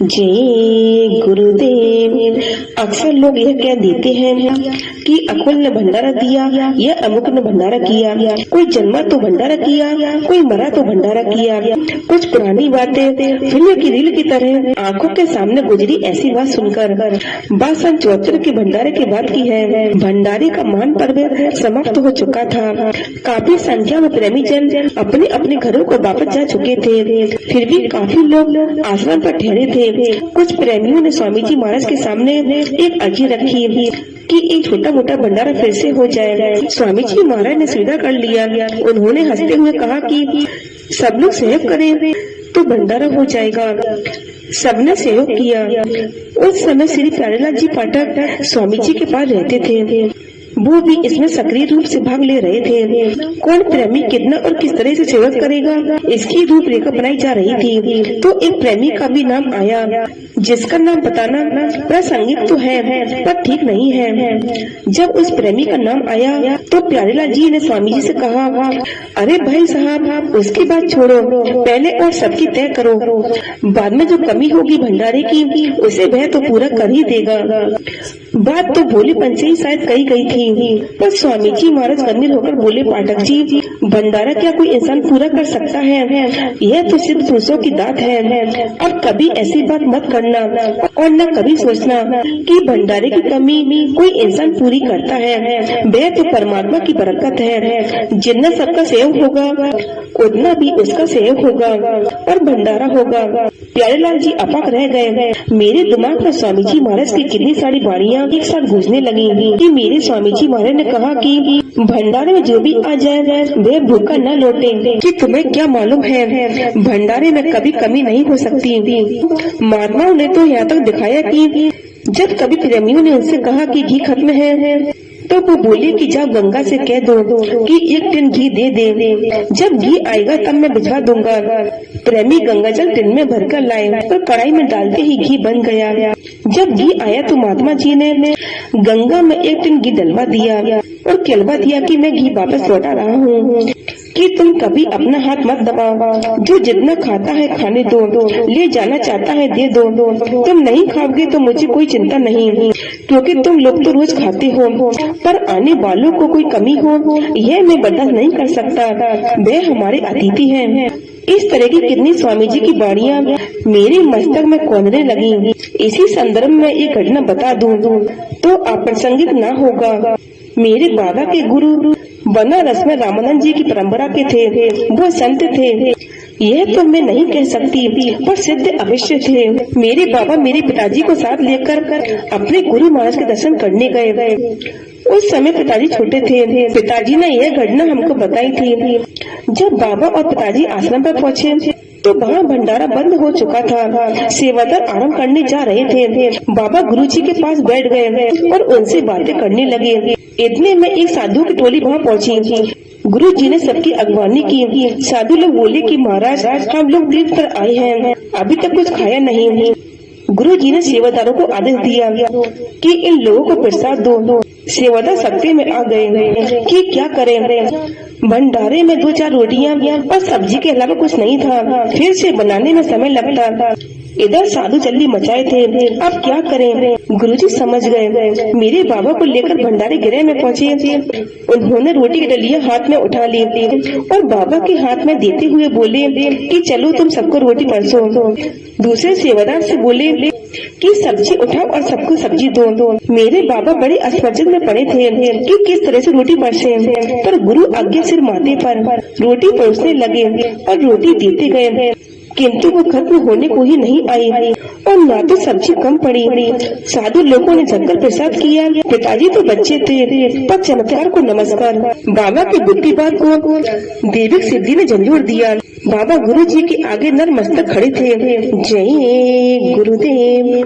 जय गुरुदेव। अक्सर लोग यह कह देते हैं कि अकुल ने भंडारा दिया या अमुक ने भंडारा किया, कोई जन्मा तो भंडारा किया, कोई मरा तो भंडारा किया। कुछ पुरानी बातें फिल्म की रील की तरह आंखों के सामने गुजरी। ऐसी बात सुनकर बात सन 74 के भंडारे की बात की है। भंडारे का महान पर्व समाप्त हो चुका था। काफी संख्या में प्रेमी जन अपने अपने घरों को वापस जा चुके थे। फिर भी काफी लोग आश्रम पर ठहरे थे। कुछ प्रेमियों ने स्वामी जी महाराज के सामने एक अर्जी रखी कि एक छोटा मोटा भंडारा फिर से हो जाए। स्वामी जी महाराज ने स्वीकार कर लिया। उन्होंने हंसते हुए कहा कि सब लोग सहयोग करें तो भंडारा हो जाएगा। सबने सहयोग किया। उस समय श्री प्यारेलाल जी पाठक स्वामी जी के पास रहते थे। वो भी इसमें सक्रिय रूप से भाग ले रहे थे। कौन प्रेमी कितना और किस तरह से सहयोग करेगा, इसकी रूपरेखा बनाई जा रही थी। तो एक प्रेमी का भी नाम आया, जिसका नाम बताना प्रासंगिक तो है पर ठीक नहीं है। जब उस प्रेमी का नाम आया तो प्यारेलाल जी ने स्वामी जी से कहा, अरे भाई साहब, उसकी बात छोड़ो, पहले और सबकी तय करो। बाद में जो कमी होगी भंडारे की, उसे वह तो पूरा कर ही देगा। बात तो भोलेपन से ही शायद कही गई थी, पर स्वामी जी महाराज गंभीर होकर बोले, पाठक जी, भंडारा क्या कोई इंसान पूरा कर सकता है? यह तो सिद्ध पुरुषों की दात है। अब कभी ऐसी बात मत करना और न कभी सोचना कि भंडारे की कमी कोई इंसान पूरी करता है। वह तो परमात्मा की बरकत है। जितना सबका सहयोग होगा उतना भी उसका सहयोग होगा और भंडारा होगा। प्यारेलाल जी अपाक रह गए। मेरे दिमाग में स्वामी जी महाराज की कितनी सारी वाणियां एक साथ गूंजने लगी कि मेरे स्वामी जी महाराज ने कहा कि भंडारे में जो भी आ जाए वह भूखा न लौटे। कि तुम्हें क्या मालूम है, भंडारे में कभी कमी नहीं हो सकती। महात्माओं ने तो यहाँ तक दिखाया कि जब कभी प्रेमियों ने उनसे कहा कि घी खत्म है तो वो बोले कि जाओ गंगा से कह दो कि 1 टिन घी दे दे। जब घी आएगा तब मैं भिजवा दूंगा। प्रेमी गंगा जल टिन में भरकर लाए और कढ़ाई में डालते ही घी बन गया। जब घी आया तो महात्मा जी ने गंगा में 1 टिन घी डलवा दिया और कहलवा दिया कि मैं घी वापस लौटा रहा हूँ, कि तुम कभी अपना हाथ मत दबाओ। जो जितना खाता है खाने दो, ले जाना चाहता है दे दो। तुम नहीं खाओगे तो मुझे कोई चिंता नहीं, क्योंकि तुम लोग तो रोज खाते हो, पर आने वालों को कोई कमी हो यह मैं बर्दाश्त नहीं कर सकता। वे हमारे अतिथि हैं। इस तरह की कितनी स्वामी जी की वाणियां मेरे मस्तक में कौंधने लगी। इसी संदर्भ में एक घटना बता दूं तो अप्रासंगिक न होगा। मेरे बाबा के गुरु बनारस में रामानंद जी की परंपरा के थे। वो संत थे, यह तो मैं नहीं कह सकती, पर सिद्ध अवश्य थे। मेरे बाबा मेरे पिताजी को साथ लेकर अपने गुरु महाराज के दर्शन करने गए। उस समय पिताजी छोटे थे। पिताजी ने यह घटना हमको बताई थी। जब बाबा और पिताजी आश्रम पर पहुँचे तो वहाँ भंडारा बंद हो चुका था। सेवादार आराम करने जा रहे थे। बाबा गुरुजी के पास बैठ गए और उनसे बातें करने लगे। इतने में एक साधु की टोली वहाँ पहुँची। गुरु जी ने सबकी अगवानी की। साधु लोग बोले कि महाराज, हम लोग तीर्थ पर आए हैं, अभी तक कुछ खाया नहीं। गुरु जी ने सेवादारों को आदेश दिया कि इन लोगों को प्रसाद दो। सेवादार सकते में आ गए कि क्या करें। भंडारे में 2-4 रोटियां और सब्जी के अलावा कुछ नहीं था। फिर से बनाने में समय लगता था। इधर साधु जल्दी मचाए थे। अब क्या करें? गुरुजी समझ गए। मेरे बाबा को लेकर भंडारे गृह में पहुँचे। उन्होंने रोटी की डलियां हाथ में उठा ली और बाबा के हाथ में देते हुए बोले कि चलो तुम सबको रोटी परसो। दूसरे सेवादार से बोले कि सब्जी उठाओ और सबको सब्जी दो। मेरे बाबा बड़े असमंजस में पड़े थे कि किस तरह से रोटी परसे, पर गुरु आज्ञा सिर माथे पर रोटी परोसने लगे और रोटी देते गए, किंतु वो खत्म होने को ही नहीं आई और ना तो सब्जी कम पड़ी। साधु लोगों ने जमकर प्रसाद किया। पिताजी तो बच्चे थे, पर चमत्कार को नमस्कार। बाबा की बुद्धिवाद को दैविक सिद्धि ने झंझोड़ दिया। बाबा गुरु जी के आगे नतमस्तक खड़े थे। जय गुरुदेव।